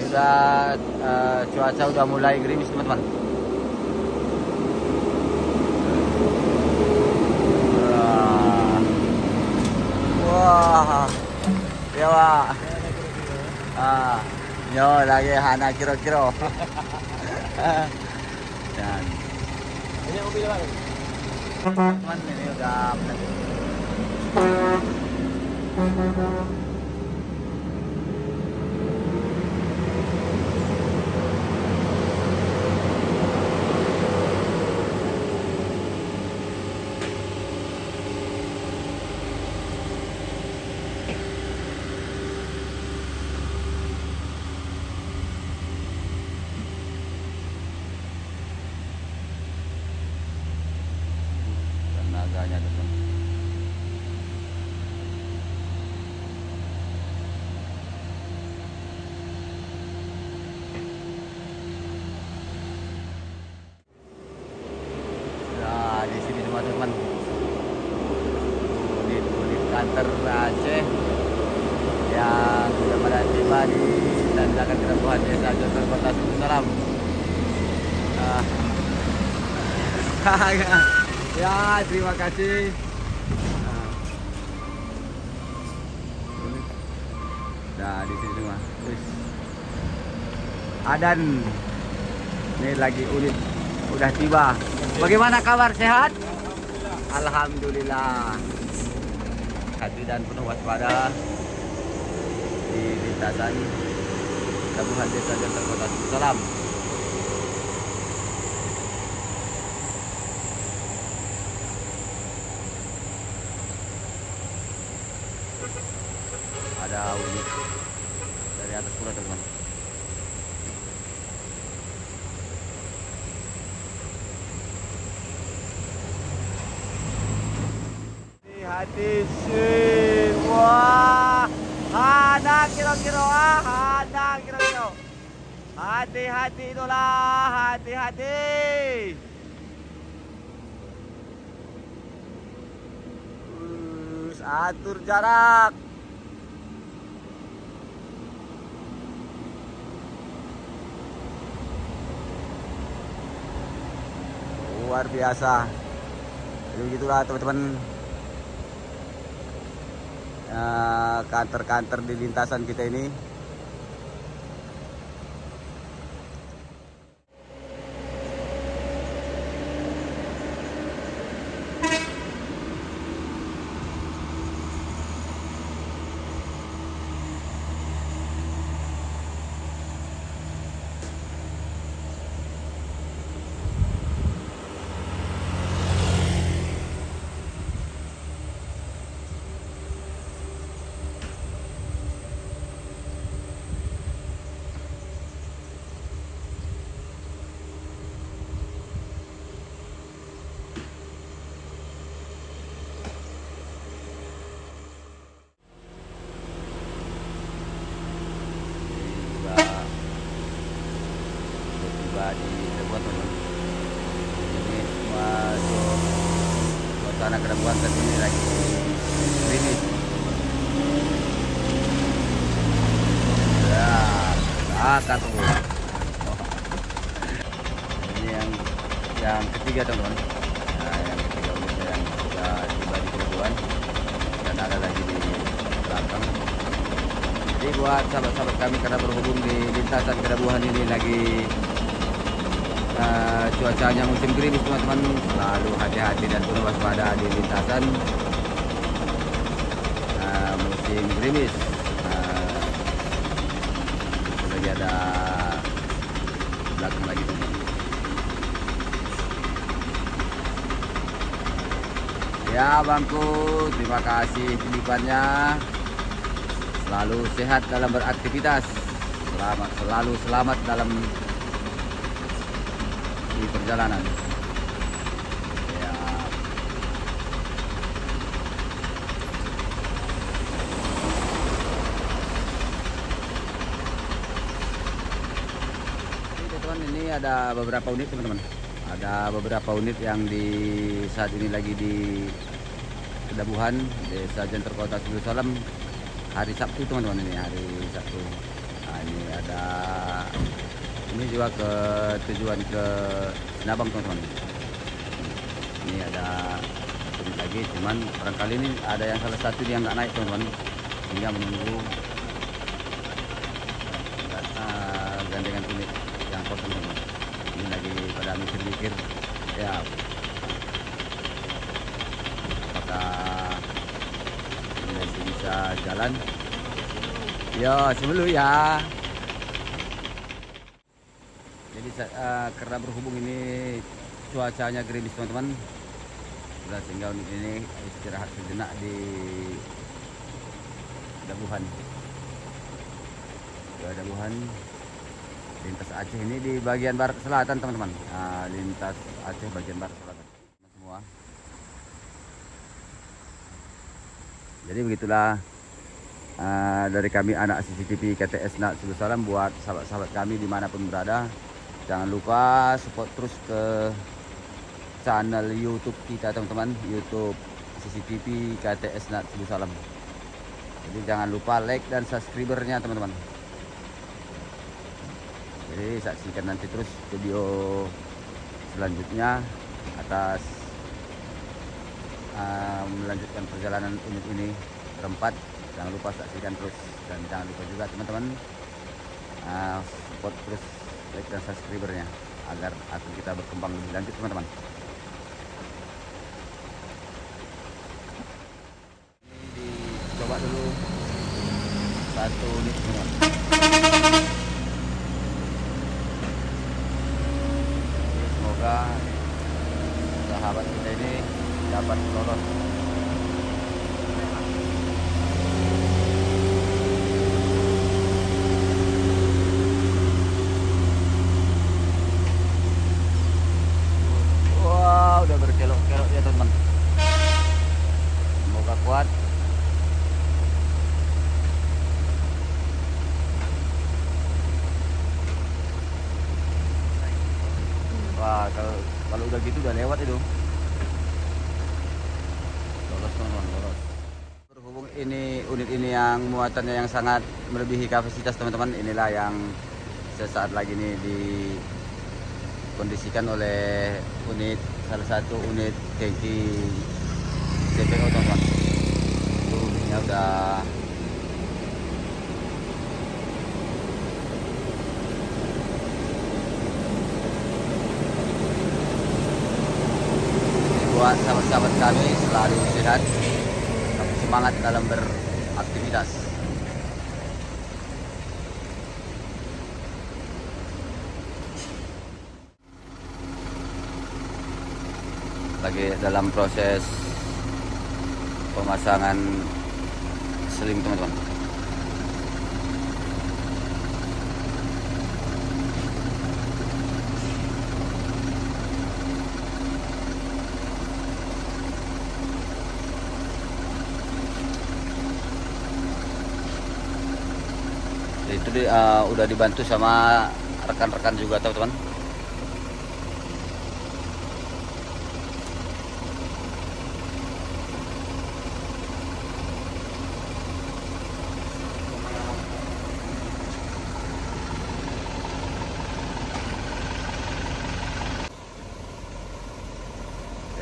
udah cuaca udah mulai gerimis teman-teman. Wah, ya Pak. Yo lagi hana kiro-kiro. Dan Ini mobil Pak. teman ini udah tenaganya teman. Nah, di sini teman-teman. Unit kantor Aceh yang sudah pada tiba di Tanjakan Kedabuhan Desa Jontor Kota Salam. Ya, terima kasih. Nah, di sini semua. Adan. Ini lagi unit udah tiba. Bagaimana kabar, sehat? Alhamdulillah. Hati dan penuh waspada di lintasan Kedabuhan Desa Jontor Kota Salam. Ada unit dari atas pula teman. Hati sih, wah, ada kira-kira, ada kira-kira. Hati-hati itulah, hati-hati. Atur jarak. Luar biasa. Jadi begitulah teman-teman, kantor-kantor di lintasan kita ini. Di Kedabuhan teman. Ini semua suasana Kedabuhan saat ini lagi gerimis. Ya, akan tunggu. Ini yang ketiga teman-teman. Nah, yang ketiga unitnya yang sudah tiba di Kedabuhan dan ada lagi di belakang. Jadi buat sahabat-sahabat kami karena berhubung di lintasan Kedabuhan ini lagi cuacanya musim gerimis teman-teman, selalu hati-hati dan penuh waspada di lintasan musim gerimis. Lagi ada belakang lagi teman. Ya bangku, terima kasih titipannya. Selalu sehat dalam beraktivitas, selalu selamat dalam di perjalanan. Ya. Teman-teman, ini ada beberapa unit teman-teman. Ada beberapa unit yang di saat ini lagi di Kedabuhan Desa Jontor Kota Salam hari Sabtu teman-teman. Ini hari Sabtu. Nah, ini juga ke tujuan ke Sinabang teman-teman. Ini ada unit lagi, cuman barangkali ini ada yang salah satu yang nggak naik teman-teman, sehingga menunggu gandengan unit yang kosong teman-teman. Ini lagi pada mikir-mikir ya apakah ini masih bisa jalan. Ya sebelum ya. Jadi karena berhubung ini cuacanya gerimis teman-teman, sehingga unit ini istirahat sejenak di Dabuhan. Dabuhan lintas Aceh ini di bagian barat selatan teman-teman. Lintas Aceh bagian barat selatan semua. Jadi begitulah dari kami anak CCTV KTS Nak Sebelum Salam buat sahabat-sahabat kami dimanapun berada. Jangan lupa support terus ke channel YouTube kita teman-teman, YouTube CCTV KTS Nak Sebelum Salam. Jadi jangan lupa like dan subscribernya teman-teman. Jadi saksikan nanti terus video selanjutnya atas melanjutkan perjalanan unit ini berempat. Jangan lupa saksikan terus, dan jangan lupa juga teman-teman support terus like dan subscribernya agar akun kita berkembang lebih lanjut teman-teman. Ini dicoba dulu satu unit teman-teman. Semoga sahabat kita ini dapat lolos. Udah berkelok-kelok ya teman-teman. Semoga kuat. Wah, kalau udah gitu udah lewat itu. Lolos teman-teman, lolos. Berhubung ini unit ini yang muatannya yang sangat melebihi kapasitas teman-teman, inilah yang sesaat lagi nih dikondisikan oleh salah satu unit tangki CPO teman-teman. Itu unitnya udah buat sahabat-sahabat kami selalu sehat, semangat dalam beraktivitas. Lagi dalam proses pemasangan seling teman-teman. Itu udah dibantu sama rekan-rekan juga teman-teman.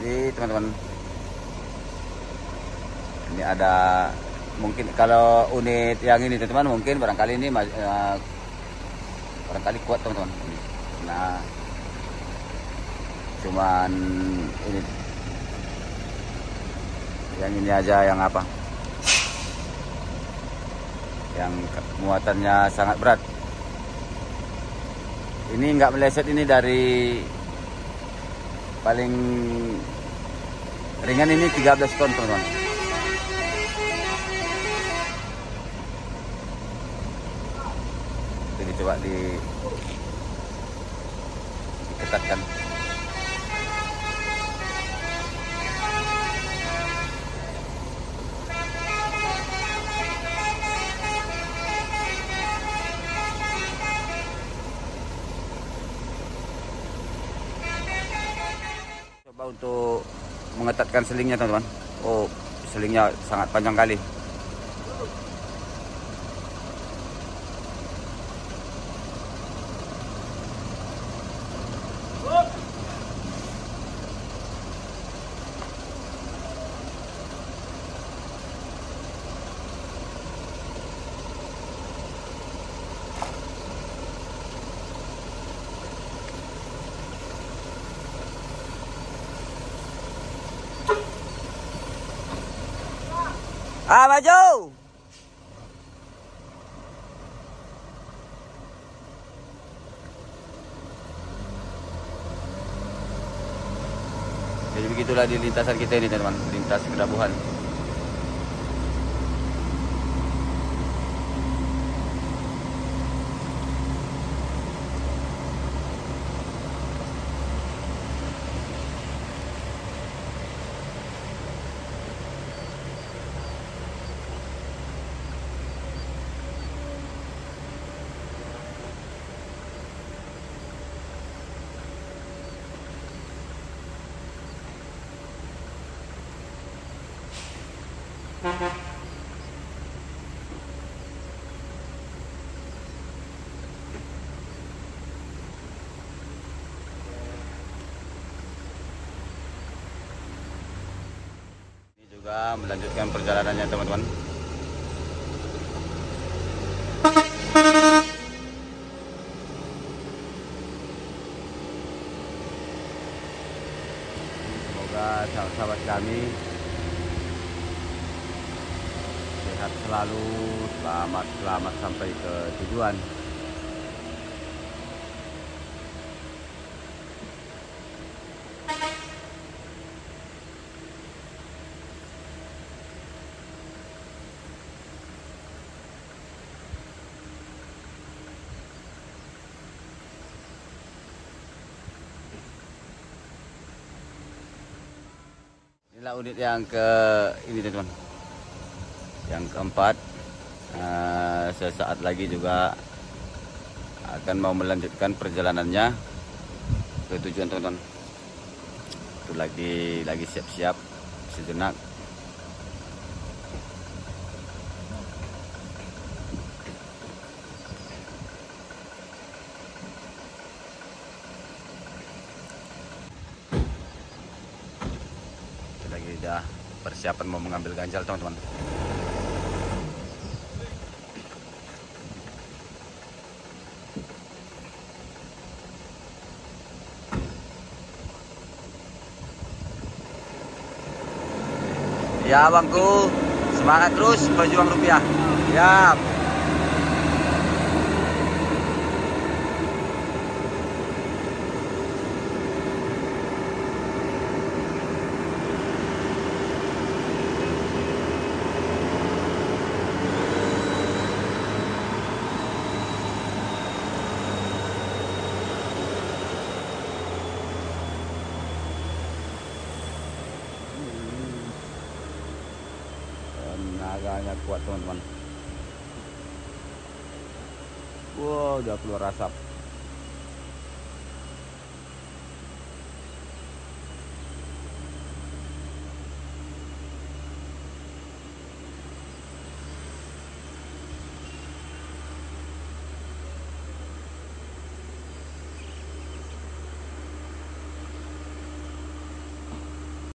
Jadi teman-teman, ini ada mungkin kalau unit yang ini teman-teman, mungkin barangkali ini barangkali kuat teman-teman. Nah, cuman ini yang ini aja yang apa? Yang muatannya sangat berat. Ini nggak meleset, ini dari paling ringan ini 13 ton teman-teman. Jadi coba diketatkan. Coba untuk mengetatkan selingnya teman-teman. Oh, selingnya sangat panjang kali. Ah, maju. Jadi begitulah di lintasan kita ini teman-teman, lintas Kedabuhan. Ini juga melanjutkan perjalanannya teman-teman. Semoga sahabat-sahabat kami sehat selalu, selamat sampai ke tujuan. Inilah unit yang ini teman-teman, yang keempat. Sesaat lagi juga akan mau melanjutkan perjalanannya ke tujuan teman-teman. Itu lagi siap-siap sejenak. Lagi dah persiapan mau mengambil ganjal teman-teman. Ya bangku, semangat terus berjuang rupiah. Ya. Tenaganya kuat teman-teman. Wow, udah keluar asap.